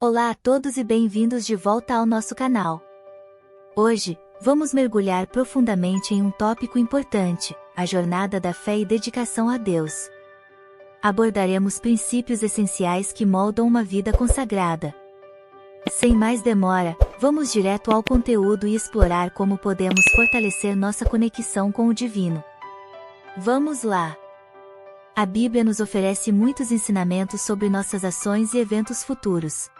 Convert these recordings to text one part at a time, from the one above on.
Olá a todos e bem-vindos de volta ao nosso canal. Hoje, vamos mergulhar profundamente em um tópico importante, a jornada da fé e dedicação a Deus. Abordaremos princípios essenciais que moldam uma vida consagrada. Sem mais demora, vamos direto ao conteúdo e explorar como podemos fortalecer nossa conexão com o divino. Vamos lá! A Bíblia nos oferece muitos ensinamentos sobre nossas ações e eventos futuros.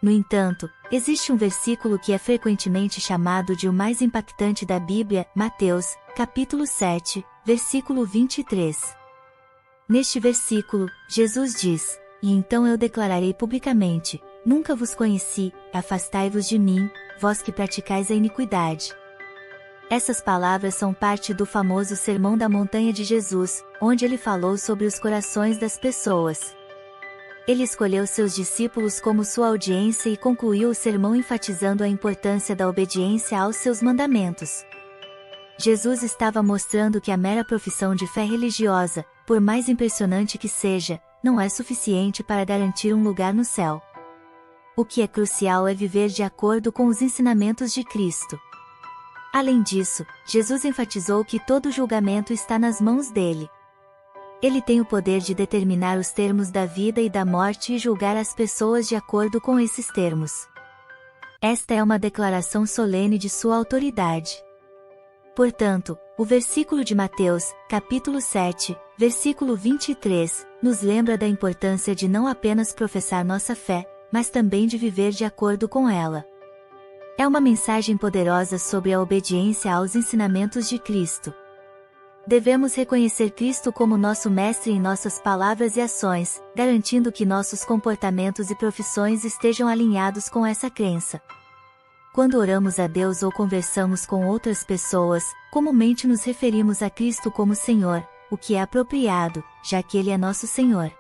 No entanto, existe um versículo que é frequentemente chamado de o mais impactante da Bíblia, Mateus, capítulo 7, versículo 23. Neste versículo, Jesus diz: "E então eu declararei publicamente, nunca vos conheci, afastai-vos de mim, vós que praticais a iniquidade." Essas palavras são parte do famoso Sermão da Montanha de Jesus, onde ele falou sobre os corações das pessoas. Ele escolheu seus discípulos como sua audiência e concluiu o sermão enfatizando a importância da obediência aos seus mandamentos. Jesus estava mostrando que a mera profissão de fé religiosa, por mais impressionante que seja, não é suficiente para garantir um lugar no céu. O que é crucial é viver de acordo com os ensinamentos de Cristo. Além disso, Jesus enfatizou que todo julgamento está nas mãos dele. Ele tem o poder de determinar os termos da vida e da morte e julgar as pessoas de acordo com esses termos. Esta é uma declaração solene de sua autoridade. Portanto, o versículo de Mateus, capítulo 7, versículo 23, nos lembra da importância de não apenas professar nossa fé, mas também de viver de acordo com ela. É uma mensagem poderosa sobre a obediência aos ensinamentos de Cristo. Devemos reconhecer Cristo como nosso mestre em nossas palavras e ações, garantindo que nossos comportamentos e profissões estejam alinhados com essa crença. Quando oramos a Deus ou conversamos com outras pessoas, comumente nos referimos a Cristo como Senhor, o que é apropriado, já que Ele é nosso Senhor.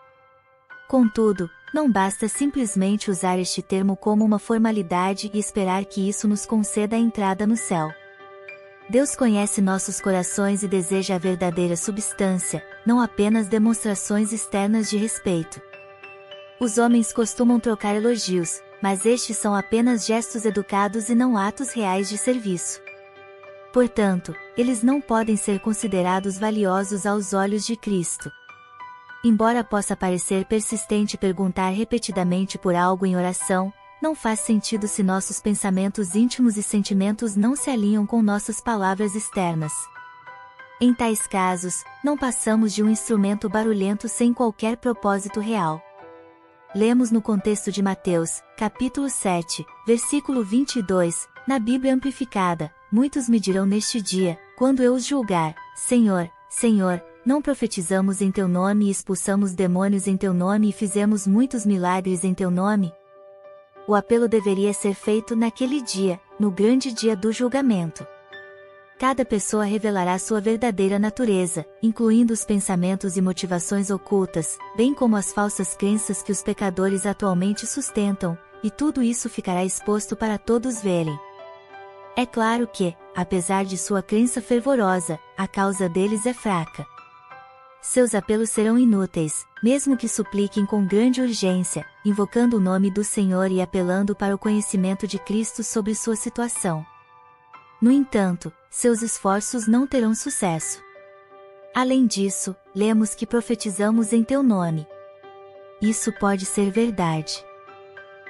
Contudo, não basta simplesmente usar este termo como uma formalidade e esperar que isso nos conceda a entrada no céu. Deus conhece nossos corações e deseja a verdadeira substância, não apenas demonstrações externas de respeito. Os homens costumam trocar elogios, mas estes são apenas gestos educados e não atos reais de serviço. Portanto, eles não podem ser considerados valiosos aos olhos de Cristo. Embora possa parecer persistente perguntar repetidamente por algo em oração, não faz sentido se nossos pensamentos íntimos e sentimentos não se alinham com nossas palavras externas. Em tais casos, não passamos de um instrumento barulhento sem qualquer propósito real. Lemos no contexto de Mateus, capítulo 7, versículo 22, na Bíblia Amplificada: "Muitos me dirão neste dia, quando eu os julgar: Senhor, Senhor, não profetizamos em teu nome e expulsamos demônios em teu nome e fizemos muitos milagres em teu nome?" O apelo deveria ser feito naquele dia, no grande dia do julgamento. Cada pessoa revelará sua verdadeira natureza, incluindo os pensamentos e motivações ocultas, bem como as falsas crenças que os pecadores atualmente sustentam, e tudo isso ficará exposto para todos verem. É claro que, apesar de sua crença fervorosa, a causa deles é fraca. Seus apelos serão inúteis, mesmo que supliquem com grande urgência, invocando o nome do Senhor e apelando para o conhecimento de Cristo sobre sua situação. No entanto, seus esforços não terão sucesso. Além disso, lemos que profetizamos em teu nome. Isso pode ser verdade.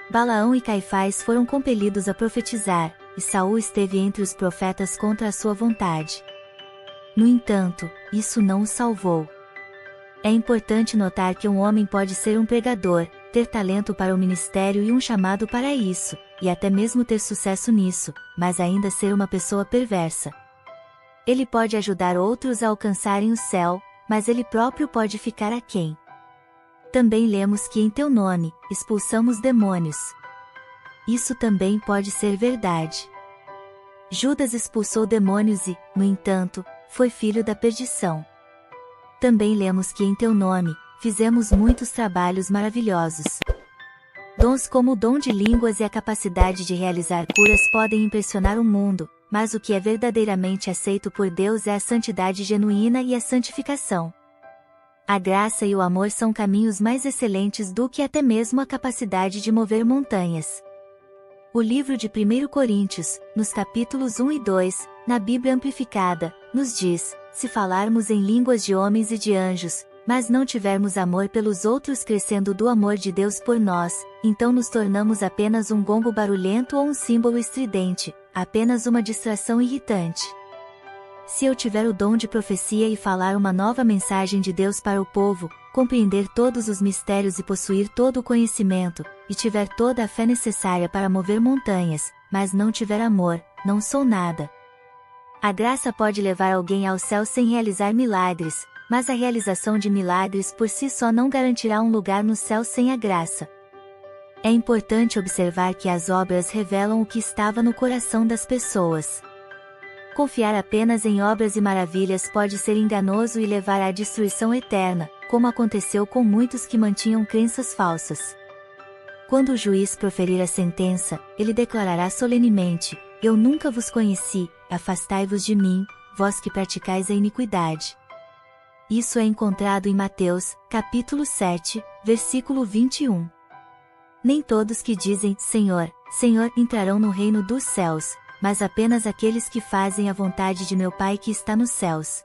Balaão e Caifás foram compelidos a profetizar, e Saul esteve entre os profetas contra a sua vontade. No entanto, isso não o salvou. É importante notar que um homem pode ser um pregador, ter talento para o ministério e um chamado para isso, e até mesmo ter sucesso nisso, mas ainda ser uma pessoa perversa. Ele pode ajudar outros a alcançarem o céu, mas ele próprio pode ficar aquém. Também lemos que em teu nome, expulsamos demônios. Isso também pode ser verdade. Judas expulsou demônios e, no entanto, foi filho da perdição. Também lemos que em teu nome, fizemos muitos trabalhos maravilhosos. Dons como o dom de línguas e a capacidade de realizar curas podem impressionar o mundo, mas o que é verdadeiramente aceito por Deus é a santidade genuína e a santificação. A graça e o amor são caminhos mais excelentes do que até mesmo a capacidade de mover montanhas. O livro de 1 Coríntios, nos capítulos 1 e 2, na Bíblia Amplificada, nos diz: se falarmos em línguas de homens e de anjos, mas não tivermos amor pelos outros crescendo do amor de Deus por nós, então nos tornamos apenas um gongo barulhento ou um símbolo estridente, apenas uma distração irritante. Se eu tiver o dom de profecia e falar uma nova mensagem de Deus para o povo, compreender todos os mistérios e possuir todo o conhecimento, e tiver toda a fé necessária para mover montanhas, mas não tiver amor, não sou nada. A graça pode levar alguém ao céu sem realizar milagres, mas a realização de milagres por si só não garantirá um lugar no céu sem a graça. É importante observar que as obras revelam o que estava no coração das pessoas. Confiar apenas em obras e maravilhas pode ser enganoso e levar à destruição eterna, como aconteceu com muitos que mantinham crenças falsas. Quando o juiz proferir a sentença, ele declarará solenemente: eu nunca vos conheci, afastai-vos de mim, vós que praticais a iniquidade. Isso é encontrado em Mateus, capítulo 7, versículo 21. Nem todos que dizem, Senhor, Senhor, entrarão no reino dos céus, mas apenas aqueles que fazem a vontade de meu Pai que está nos céus.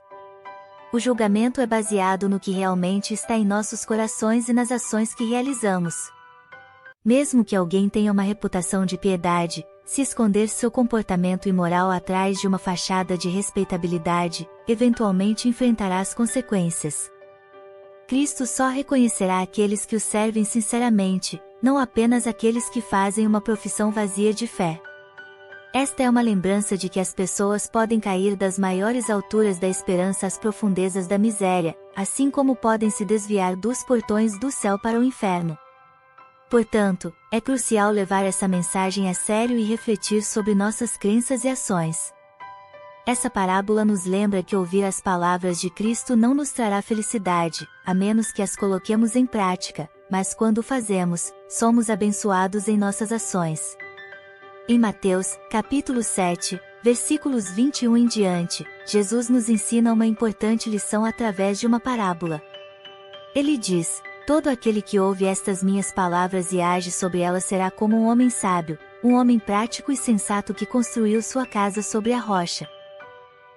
O julgamento é baseado no que realmente está em nossos corações e nas ações que realizamos. Mesmo que alguém tenha uma reputação de piedade, se esconder seu comportamento imoral atrás de uma fachada de respeitabilidade, eventualmente enfrentará as consequências. Cristo só reconhecerá aqueles que o servem sinceramente, não apenas aqueles que fazem uma profissão vazia de fé. Esta é uma lembrança de que as pessoas podem cair das maiores alturas da esperança às profundezas da miséria, assim como podem se desviar dos portões do céu para o inferno. Portanto, é crucial levar essa mensagem a sério e refletir sobre nossas crenças e ações. Essa parábola nos lembra que ouvir as palavras de Cristo não nos trará felicidade, a menos que as coloquemos em prática, mas quando o fazemos, somos abençoados em nossas ações. Em Mateus, capítulo 7, versículos 21 em diante, Jesus nos ensina uma importante lição através de uma parábola. Ele diz: todo aquele que ouve estas minhas palavras e age sobre elas será como um homem sábio, um homem prático e sensato que construiu sua casa sobre a rocha.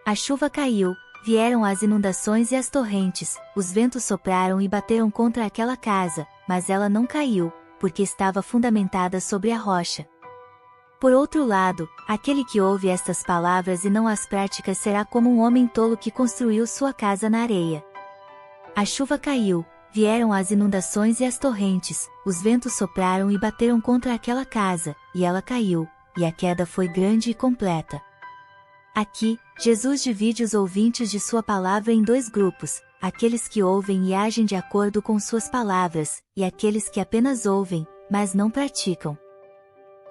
A chuva caiu, vieram as inundações e as torrentes, os ventos sopraram e bateram contra aquela casa, mas ela não caiu, porque estava fundamentada sobre a rocha. Por outro lado, aquele que ouve estas palavras e não as pratica será como um homem tolo que construiu sua casa na areia. A chuva caiu, vieram as inundações e as torrentes, os ventos sopraram e bateram contra aquela casa, e ela caiu, e a queda foi grande e completa. Aqui, Jesus divide os ouvintes de sua palavra em dois grupos, aqueles que ouvem e agem de acordo com suas palavras, e aqueles que apenas ouvem, mas não praticam.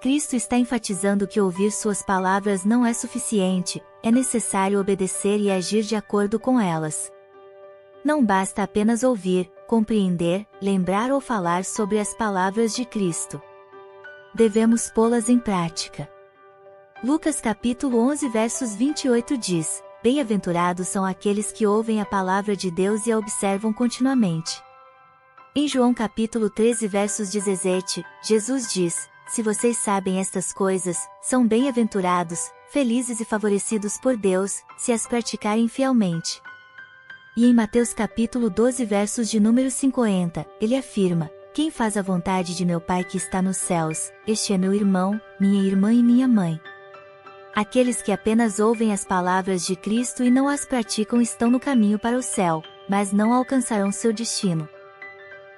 Cristo está enfatizando que ouvir suas palavras não é suficiente, é necessário obedecer e agir de acordo com elas. Não basta apenas ouvir, compreender, lembrar ou falar sobre as palavras de Cristo. Devemos pô-las em prática. Lucas capítulo 11 versos 28 diz: bem-aventurados são aqueles que ouvem a palavra de Deus e a observam continuamente. Em João capítulo 13 versos 17, Jesus diz: se vocês sabem estas coisas, são bem-aventurados, felizes e favorecidos por Deus, se as praticarem fielmente. E em Mateus capítulo 12 versos de número 50, ele afirma: quem faz a vontade de meu Pai que está nos céus, este é meu irmão, minha irmã e minha mãe. Aqueles que apenas ouvem as palavras de Cristo e não as praticam estão no caminho para o céu, mas não alcançarão seu destino.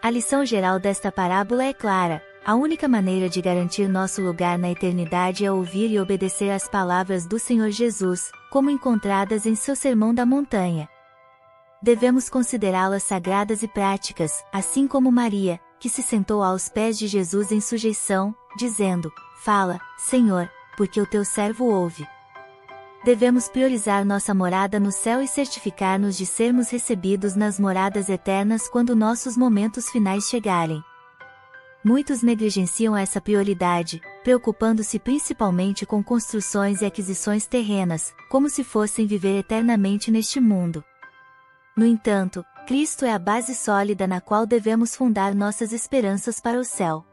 A lição geral desta parábola é clara: a única maneira de garantir nosso lugar na eternidade é ouvir e obedecer às palavras do Senhor Jesus, como encontradas em seu Sermão da Montanha. Devemos considerá-las sagradas e práticas, assim como Maria, que se sentou aos pés de Jesus em sujeição, dizendo: fala, Senhor, porque o teu servo ouve. Devemos priorizar nossa morada no céu e certificar-nos de sermos recebidos nas moradas eternas quando nossos momentos finais chegarem. Muitos negligenciam essa prioridade, preocupando-se principalmente com construções e aquisições terrenas, como se fossem viver eternamente neste mundo. No entanto, Cristo é a base sólida na qual devemos fundar nossas esperanças para o céu.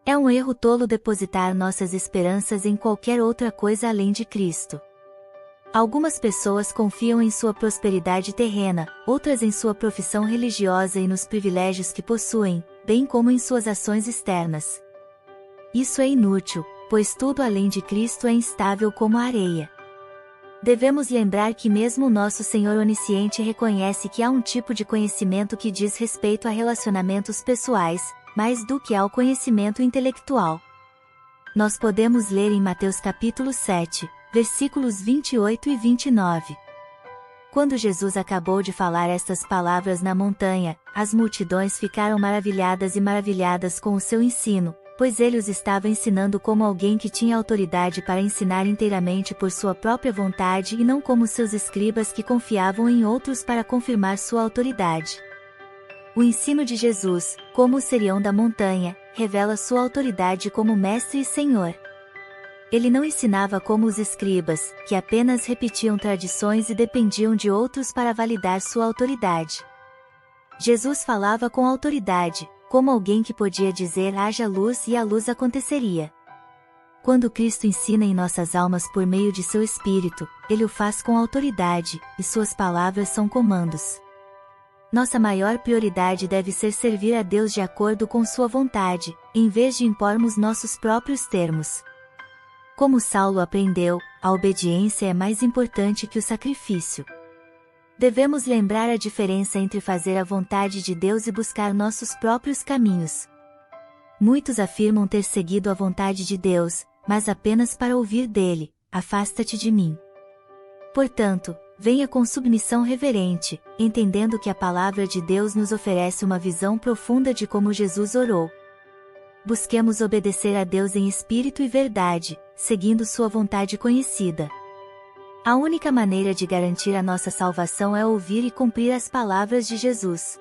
É um erro tolo depositar nossas esperanças em qualquer outra coisa além de Cristo. Algumas pessoas confiam em sua prosperidade terrena, outras em sua profissão religiosa e nos privilégios que possuem, bem como em suas ações externas. Isso é inútil, pois tudo além de Cristo é instável como a areia. Devemos lembrar que mesmo o nosso Senhor onisciente reconhece que há um tipo de conhecimento que diz respeito a relacionamentos pessoais, mais do que ao conhecimento intelectual. Nós podemos ler em Mateus capítulo 7, versículos 28 e 29. Quando Jesus acabou de falar estas palavras na montanha, as multidões ficaram maravilhadas com o seu ensino, pois ele os estava ensinando como alguém que tinha autoridade para ensinar inteiramente por sua própria vontade e não como seus escribas que confiavam em outros para confirmar sua autoridade. O ensino de Jesus, como o sermão da montanha, revela sua autoridade como Mestre e Senhor. Ele não ensinava como os escribas, que apenas repetiam tradições e dependiam de outros para validar sua autoridade. Jesus falava com autoridade, como alguém que podia dizer haja luz e a luz aconteceria. Quando Cristo ensina em nossas almas por meio de seu Espírito, ele o faz com autoridade, e suas palavras são comandos. Nossa maior prioridade deve ser servir a Deus de acordo com sua vontade, em vez de impormos nossos próprios termos. Como Saulo aprendeu, a obediência é mais importante que o sacrifício. Devemos lembrar a diferença entre fazer a vontade de Deus e buscar nossos próprios caminhos. Muitos afirmam ter seguido a vontade de Deus, mas apenas para ouvir dele: afasta-te de mim. Portanto, venha com submissão reverente, entendendo que a palavra de Deus nos oferece uma visão profunda de como Jesus orou. Busquemos obedecer a Deus em espírito e verdade, seguindo sua vontade conhecida. A única maneira de garantir a nossa salvação é ouvir e cumprir as palavras de Jesus.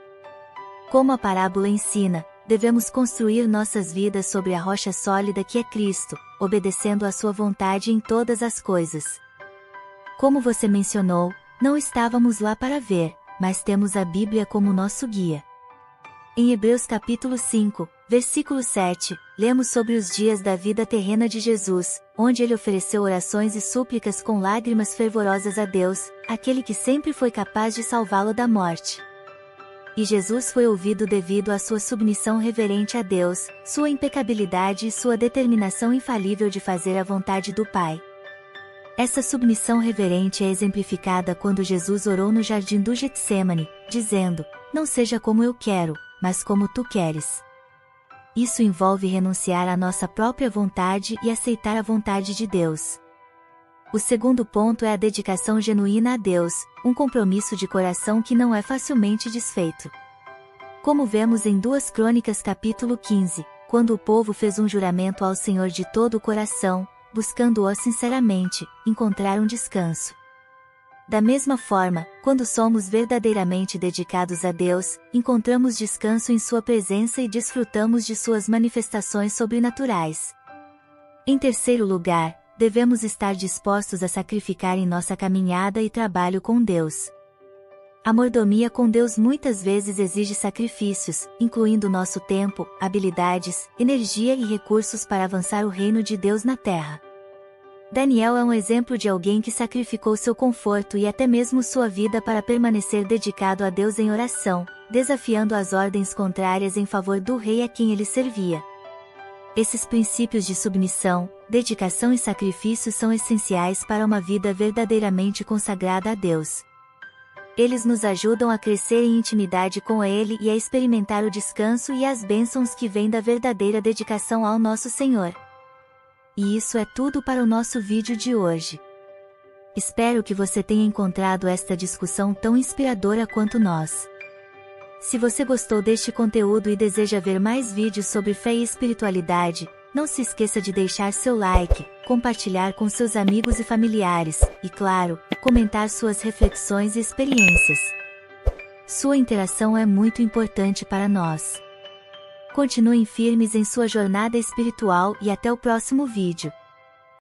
Como a parábola ensina, devemos construir nossas vidas sobre a rocha sólida que é Cristo, obedecendo à sua vontade em todas as coisas. Como você mencionou, não estávamos lá para ver, mas temos a Bíblia como nosso guia. Em Hebreus capítulo 5, versículo 7, lemos sobre os dias da vida terrena de Jesus, onde ele ofereceu orações e súplicas com lágrimas fervorosas a Deus, aquele que sempre foi capaz de salvá-lo da morte. E Jesus foi ouvido devido à sua submissão reverente a Deus, sua impecabilidade e sua determinação infalível de fazer a vontade do Pai. Essa submissão reverente é exemplificada quando Jesus orou no jardim do Getsêmani, dizendo: não seja como eu quero, mas como tu queres. Isso envolve renunciar à nossa própria vontade e aceitar a vontade de Deus. O segundo ponto é a dedicação genuína a Deus, um compromisso de coração que não é facilmente desfeito. Como vemos em 2 Crônicas capítulo 15, quando o povo fez um juramento ao Senhor de todo o coração, buscando-o sinceramente, encontraram descanso. Da mesma forma, quando somos verdadeiramente dedicados a Deus, encontramos descanso em sua presença e desfrutamos de suas manifestações sobrenaturais. Em terceiro lugar, devemos estar dispostos a sacrificar em nossa caminhada e trabalho com Deus. A mordomia com Deus muitas vezes exige sacrifícios, incluindo nosso tempo, habilidades, energia e recursos para avançar o reino de Deus na terra. Daniel é um exemplo de alguém que sacrificou seu conforto e até mesmo sua vida para permanecer dedicado a Deus em oração, desafiando as ordens contrárias em favor do rei a quem ele servia. Esses princípios de submissão, dedicação e sacrifício são essenciais para uma vida verdadeiramente consagrada a Deus. Eles nos ajudam a crescer em intimidade com Ele e a experimentar o descanso e as bênçãos que vêm da verdadeira dedicação ao nosso Senhor. E isso é tudo para o nosso vídeo de hoje. Espero que você tenha encontrado esta discussão tão inspiradora quanto nós. Se você gostou deste conteúdo e deseja ver mais vídeos sobre fé e espiritualidade, não se esqueça de deixar seu like, compartilhar com seus amigos e familiares, e claro, comentar suas reflexões e experiências. Sua interação é muito importante para nós. Continuem firmes em sua jornada espiritual e até o próximo vídeo.